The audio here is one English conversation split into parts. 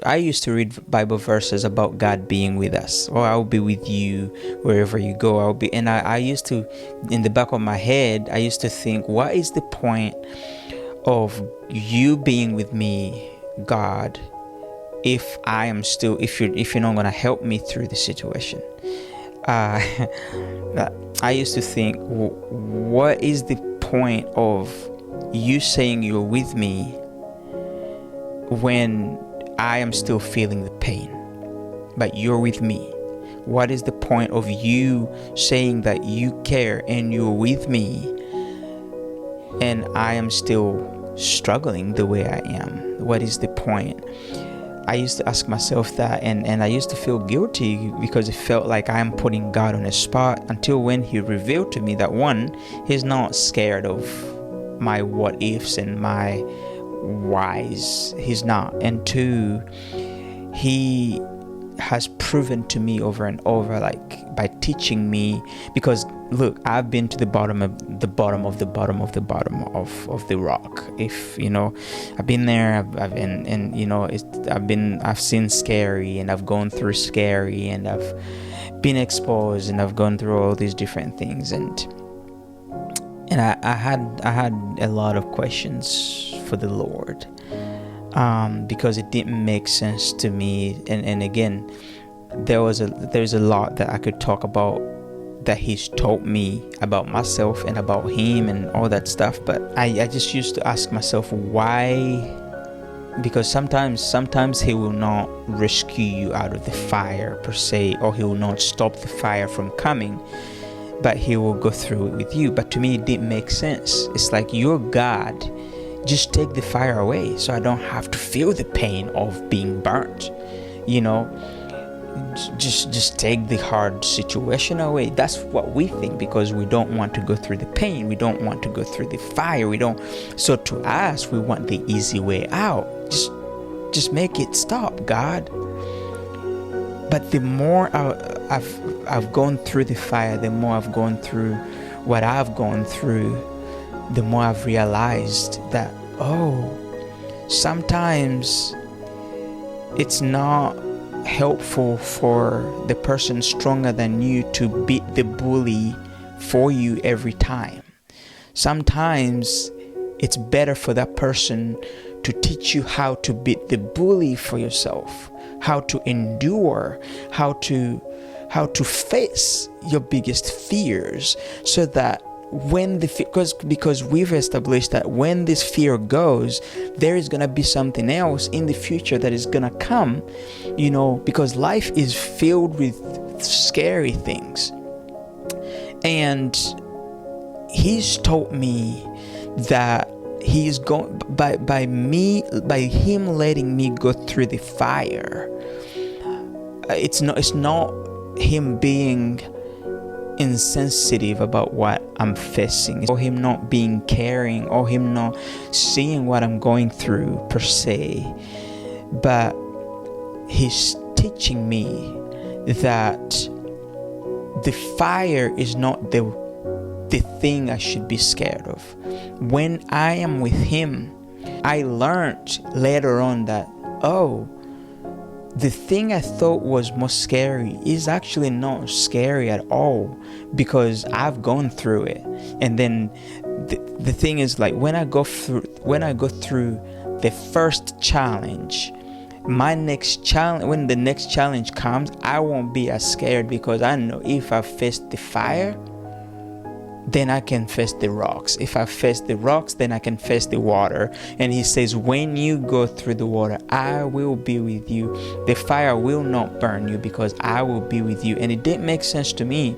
I used to read Bible verses about God being with us, or I'll be with you wherever you go. I'll be, and I used to, in the back of my head, I used to think, what is the point of you being with me, God, if I am still, if you're not gonna help me through the situation? I used to think, what is the point of you saying you're with me when I am still feeling the pain, but you're with me? What is the point of you saying that you care and you're with me and I am still struggling the way I am? What is the point? I used to ask myself that, and I used to feel guilty because it felt like I'm putting God on a spot, until when he revealed to me that, one, he's not scared of my what ifs and my whys. He's not. And two, he has proven to me over and over, like by teaching me, because look, I've been to the bottom of the bottom of the bottom of the bottom of the rock. If you know, I've been there. I've been, and you know, I've seen scary, and I've gone through scary, and I've been exposed, and I've gone through all these different things, and I had a lot of questions for the Lord, because it didn't make sense to me, and again, there's a lot that I could talk about that he's taught me about myself and about him and all that stuff, but I just used to ask myself why, because sometimes he will not rescue you out of the fire per se, or he will not stop the fire from coming, but he will go through it with you. But to me, it didn't make sense. It's like, you're God, just take the fire away so I don't have to feel the pain of being burnt, you know. Just take the hard situation away. That's what we think, because we don't want to go through the pain, we don't want to go through the fire, so to us, we want the easy way out. Just make it stop, God. But the more I've gone through the fire, the more I've gone through what I've gone through, the more I've realized that, sometimes it's not helpful for the person stronger than you to beat the bully for you every time. Sometimes it's better for that person to teach you how to beat the bully for yourself, how to endure, how to face your biggest fears, so that when because we've established that when this fear goes, there is going to be something else in the future that is going to come, you know, because life is filled with scary things. And he's told me that he's going by him letting me go through the fire. It's not him being insensitive about what I'm facing, or him not being caring, or him not seeing what I'm going through per se, but he's teaching me that the fire is not the thing I should be scared of. When I am with him, I learned later on that, the thing I thought was most scary is actually not scary at all, because I've gone through it. And then the thing is, like, when I go through the first challenge, when the next challenge comes, I won't be as scared, because I know if I face the fire, then I can face the rocks. If I face the rocks, then I can face the water. And he says, when you go through the water, I will be with you. The fire will not burn you, because I will be with you. And it didn't make sense to me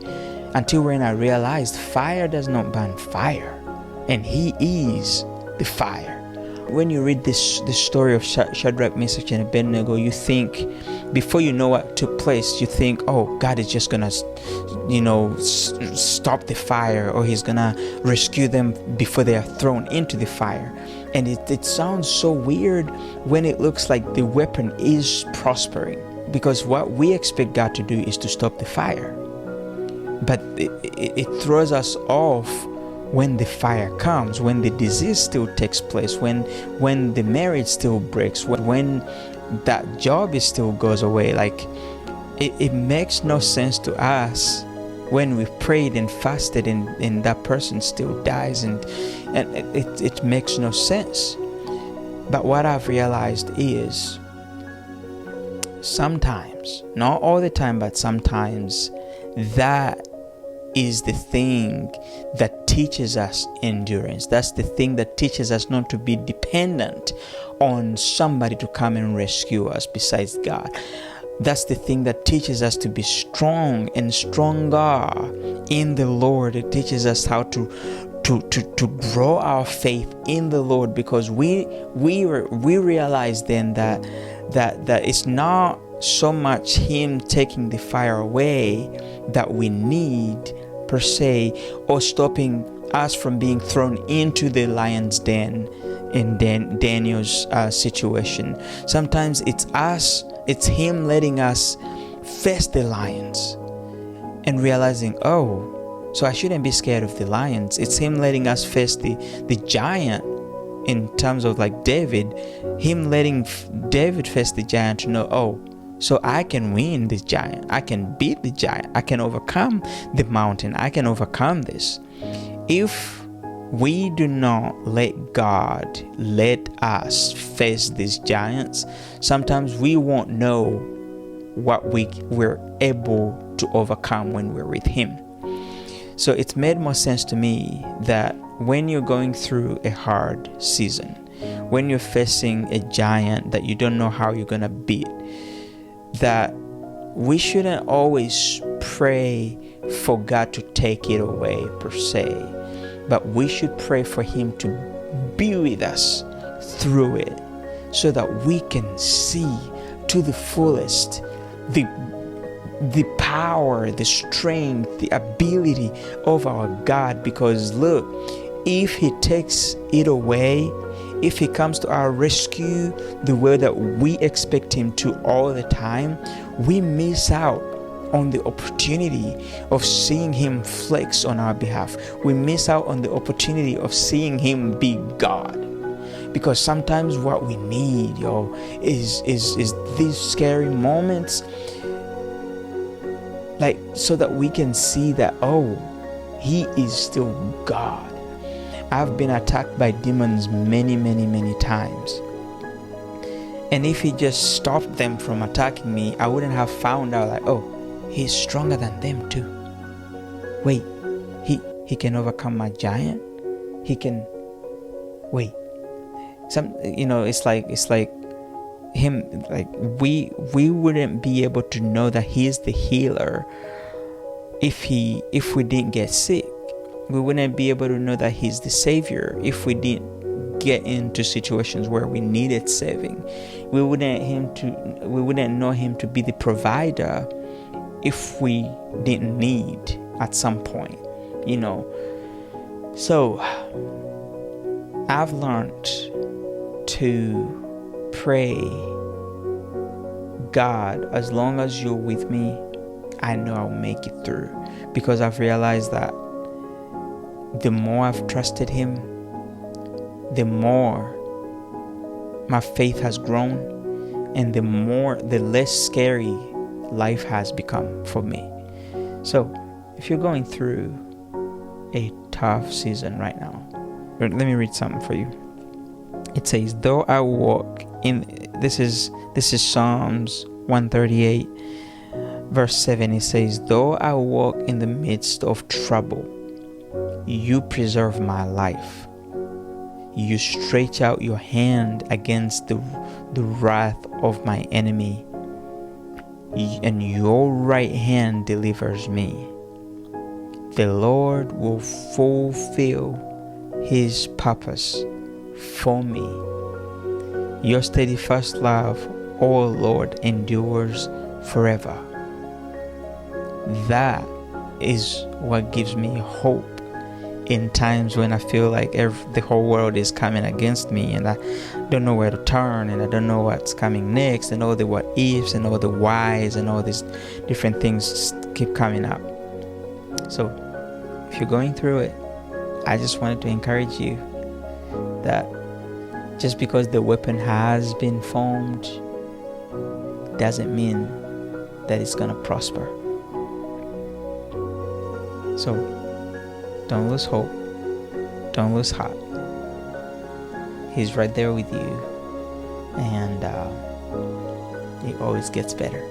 until when I realized fire does not burn fire, and he is the fire. When you read this story of Shadrach, Meshach, and Abednego, you think, before you know what took place, you think, God is just gonna, stop the fire, or he's gonna rescue them before they are thrown into the fire. And it sounds so weird when it looks like the weapon is prospering, because what we expect God to do is to stop the fire. But it throws us off when the fire comes, when the disease still takes place, when the marriage still breaks, when that job is still goes away. Like it makes no sense to us when we prayed and fasted and that person still dies, and it makes no sense. But what I've realized is sometimes, not all the time, but sometimes, that is the thing that teaches us endurance. That's the thing that teaches us not to be dependent on somebody to come and rescue us besides God. That's the thing that teaches us to be strong and stronger in the Lord. It teaches us how to grow our faith in the Lord, because we realize then that it's not so much Him taking the fire away that we need per se, or stopping us from being thrown into the lion's den in Daniel's situation. Sometimes it's Him letting us face the lions and realizing, oh, so I shouldn't be scared of the lions. It's Him letting us face the giant, in terms of like David, Him letting David face the giant to know, oh, so I can win this giant. I can beat the giant. I can overcome the mountain. I can overcome this. If we do not let God let us face these giants, sometimes we won't know what we're able to overcome when we're with Him. So it's made more sense to me that when you're going through a hard season, when you're facing a giant that you don't know how you're going to beat, that we shouldn't always pray for God to take it away per se, but we should pray for Him to be with us through it, so that we can see to the fullest the power, the strength, the ability of our God. Because look, if He takes it away, if He comes to our rescue the way that we expect Him to all the time, we miss out on the opportunity of seeing Him flex on our behalf. We miss out on the opportunity of seeing Him be God. Because sometimes what we need, is these scary moments, like, so that we can see that, oh, He is still God. I've been attacked by demons many, many, many times. And if He just stopped them from attacking me, I wouldn't have found out, like, oh, He's stronger than them too. Wait, he can overcome my giant? He can, wait. It's like Him, like we wouldn't be able to know that He is the healer if we didn't get sick. We wouldn't be able to know that He's the Savior if we didn't get into situations where we needed saving. We wouldn't know Him to be the provider if we didn't need at some point, So I've learned to pray, God, as long as you're with me, I know I'll make it through. Because I've realized that the more I've trusted Him, the more my faith has grown, and the less scary life has become for me. So if you're going through a tough season right now, let me read something for you. It says, though I walk in, this is Psalms 138 verse 7. It says, though I walk in the midst of trouble, you preserve my life. You stretch out your hand against the wrath of my enemy, and your right hand delivers me. The Lord will fulfill His purpose for me. Your steadfast love, O Lord, endures forever. That is what gives me hope in times when I feel like the whole world is coming against me, and I don't know where to turn, and I don't know what's coming next, and all the what ifs and all the whys and all these different things keep coming up. So if you're going through it, I just wanted to encourage you that just because the weapon has been formed doesn't mean that it's gonna prosper. So don't lose hope. Don't lose heart. He's right there with you, and it always gets better.